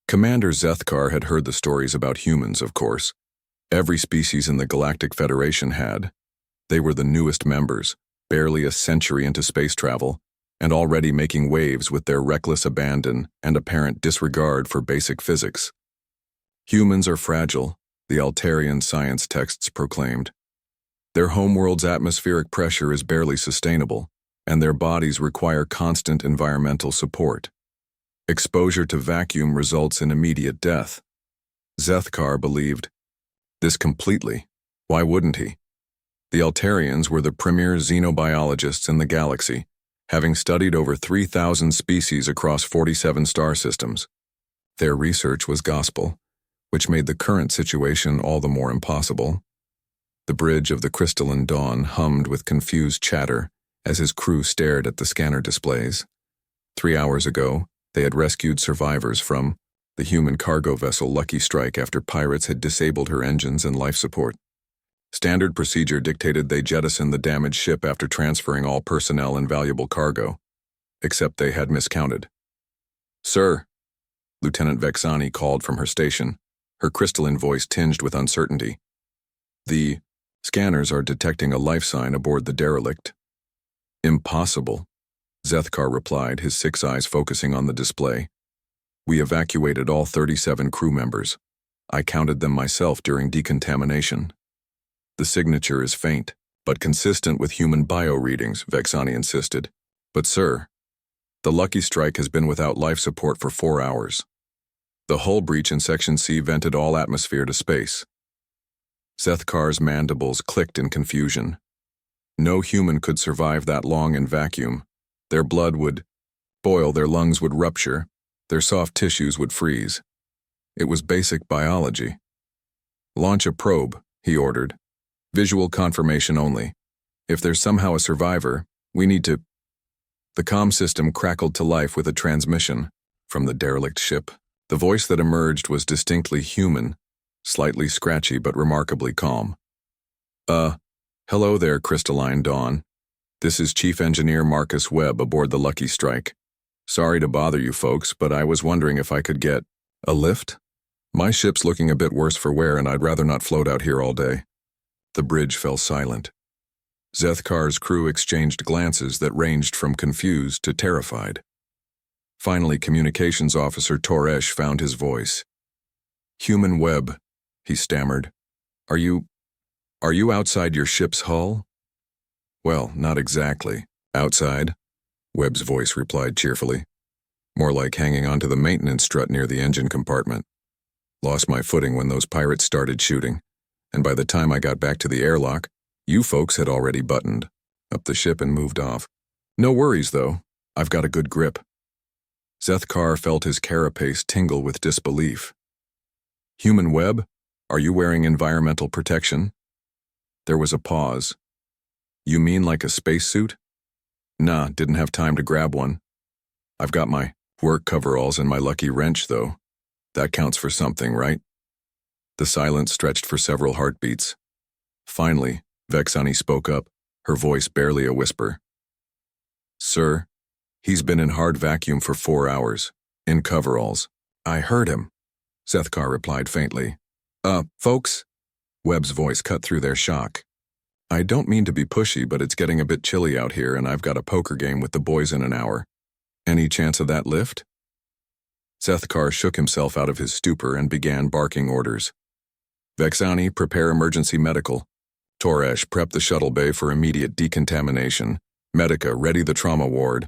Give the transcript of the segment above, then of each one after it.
Commander Zethkar had heard the stories about humans, of course. Every species in the Galactic Federation had. They were the newest members, barely a century into space travel, and already making waves with their reckless abandon and apparent disregard for basic physics. Humans are fragile, the Altarian science texts proclaimed. Their homeworld's atmospheric pressure is barely sustainable, and their bodies require constant environmental support. Exposure to vacuum results in immediate death. Zethkar believed this completely. Why wouldn't he? The Altarians were the premier xenobiologists in the galaxy, having studied over 3,000 species across 47 star systems. Their research was gospel, which made the current situation all the more impossible. The bridge of the crystalline dawn hummed with confused chatter as his crew stared at the scanner displays. 3 hours ago, they had rescued survivors from the human cargo vessel Lucky Strike after pirates had disabled her engines and life support. Standard procedure dictated they jettison the damaged ship after transferring all personnel and valuable cargo, except they had miscounted. "Sir," Lieutenant Vexani called from her station, her crystalline voice tinged with uncertainty. "The scanners are detecting a life sign aboard the derelict." "Impossible," Zethkar replied, his 6 eyes focusing on the display. "We evacuated all 37 crew members. I counted them myself during decontamination. The signature is faint, but consistent with human bio-readings," Vexani insisted. "But sir, the Lucky Strike has been without life support for 4 hours. The hull breach in Section C vented all atmosphere to space." Zethkar's mandibles clicked in confusion. No human could survive that long in vacuum. Their blood would boil, their lungs would rupture, their soft tissues would freeze. It was basic biology. "Launch a probe," he ordered. "Visual confirmation only. If there's somehow a survivor, we need to—" The comm system crackled to life with a transmission from the derelict ship. The voice that emerged was distinctly human, slightly scratchy but remarkably calm. Hello there, Crystalline Dawn. This is Chief Engineer Marcus Webb aboard the Lucky Strike. Sorry to bother you folks, but I was wondering if I could get a lift? My ship's looking a bit worse for wear and I'd rather not float out here all day." The bridge fell silent. Zethkar's crew exchanged glances that ranged from confused to terrified. Finally, Communications Officer Toresh found his voice. "Human Webb," he stammered. Are you outside your ship's hull?" "Well, not exactly. Outside," Webb's voice replied cheerfully. "More like hanging onto the maintenance strut near the engine compartment. Lost my footing when those pirates started shooting, and by the time I got back to the airlock, you folks had already buttoned up the ship and moved off. No worries, though. I've got a good grip." Zethkar felt his carapace tingle with disbelief. "Human Webb, are you wearing environmental protection?" There was a pause. "You mean like a spacesuit?" "Nah, didn't have time to grab one. I've got my work coveralls and my lucky wrench, though. That counts for something, right?" The silence stretched for several heartbeats. Finally, Vexani spoke up, her voice barely a whisper. "Sir, he's been in hard vacuum for 4 hours, in coveralls." "I heard him," Zethkar replied faintly. Folks?" Webb's voice cut through their shock. "I don't mean to be pushy, but it's getting a bit chilly out here and I've got a poker game with the boys in an hour. Any chance of that lift?" Zethkar shook himself out of his stupor and began barking orders. "Vexani, prepare emergency medical. Toresh, prep the shuttle bay for immediate decontamination. Medica, ready the trauma ward."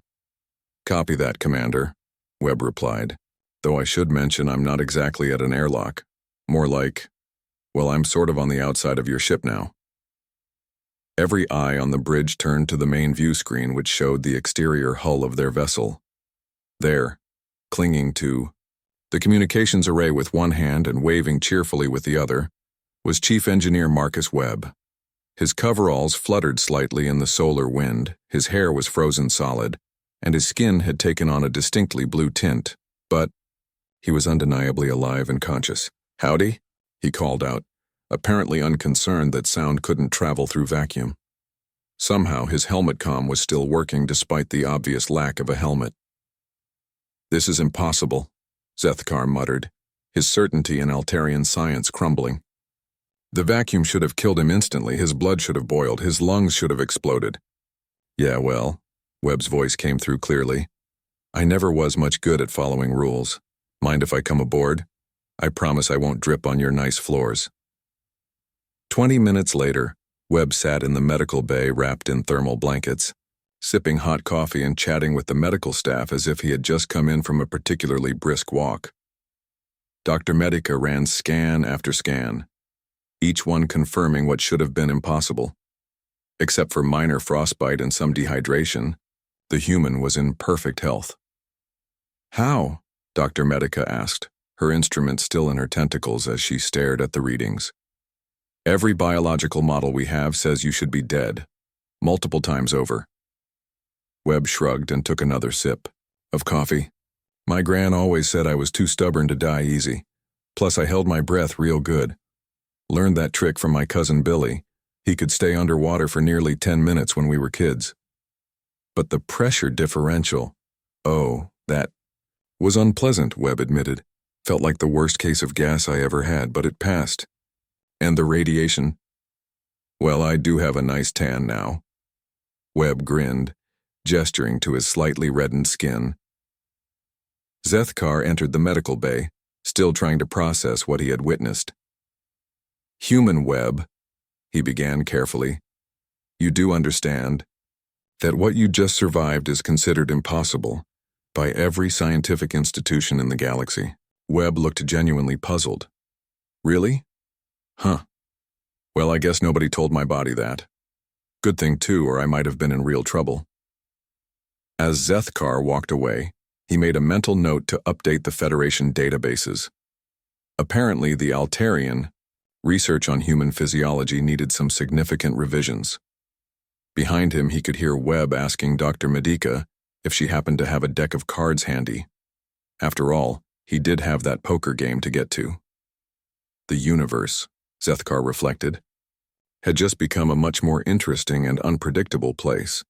"Copy that, Commander," Webb replied. "Though I should mention I'm not exactly at an airlock. More like, well, I'm sort of on the outside of your ship now." Every eye on the bridge turned to the main view screen, which showed the exterior hull of their vessel. There, clinging to the communications array with one hand and waving cheerfully with the other, was Chief Engineer Marcus Webb. His coveralls fluttered slightly in the solar wind, his hair was frozen solid, and his skin had taken on a distinctly blue tint, but he was undeniably alive and conscious. "Howdy," he called out, apparently unconcerned that sound couldn't travel through vacuum. Somehow his helmet comm was still working despite the obvious lack of a helmet. "This is impossible," Zethkar muttered, his certainty in Altarian science crumbling. The vacuum should have killed him instantly, his blood should have boiled, his lungs should have exploded. Yeah, well, Webb's voice came through clearly. I never was much good at following rules. Mind if I come aboard? I promise I won't drip on your nice floors. 20 minutes later, Webb sat in the medical bay wrapped in thermal blankets, sipping hot coffee and chatting with the medical staff as if he had just come in from a particularly brisk walk. Dr. Medica ran scan after scan, each one confirming what should have been impossible. Except for minor frostbite and some dehydration, the human was in perfect health. How? Dr. Medica asked, her instrument still in her tentacles as she stared at the readings. Every biological model we have says you should be dead, multiple times over. Webb shrugged and took another sip of coffee. My gran always said I was too stubborn to die easy. Plus I held my breath real good. Learned that trick from my cousin Billy. He could stay underwater for nearly 10 minutes when we were kids. But the pressure differential, that was unpleasant, Webb admitted. Felt like the worst case of gas I ever had, but it passed. And the radiation? Well, I do have a nice tan now. Webb grinned, gesturing to his slightly reddened skin. Zethkar entered the medical bay, still trying to process what he had witnessed. Human Webb, he began carefully. You do understand that what you just survived is considered impossible by every scientific institution in the galaxy. Webb looked genuinely puzzled. Really? Huh. Well, I guess nobody told my body that. Good thing too, or I might have been in real trouble. As Zethkar walked away, he made a mental note to update the Federation databases. Apparently, the Altarian research on human physiology needed some significant revisions. Behind him, he could hear Webb asking Dr. Medica if she happened to have a deck of cards handy. After all, he did have that poker game to get to. The universe, Zethkar reflected, had just become a much more interesting and unpredictable place.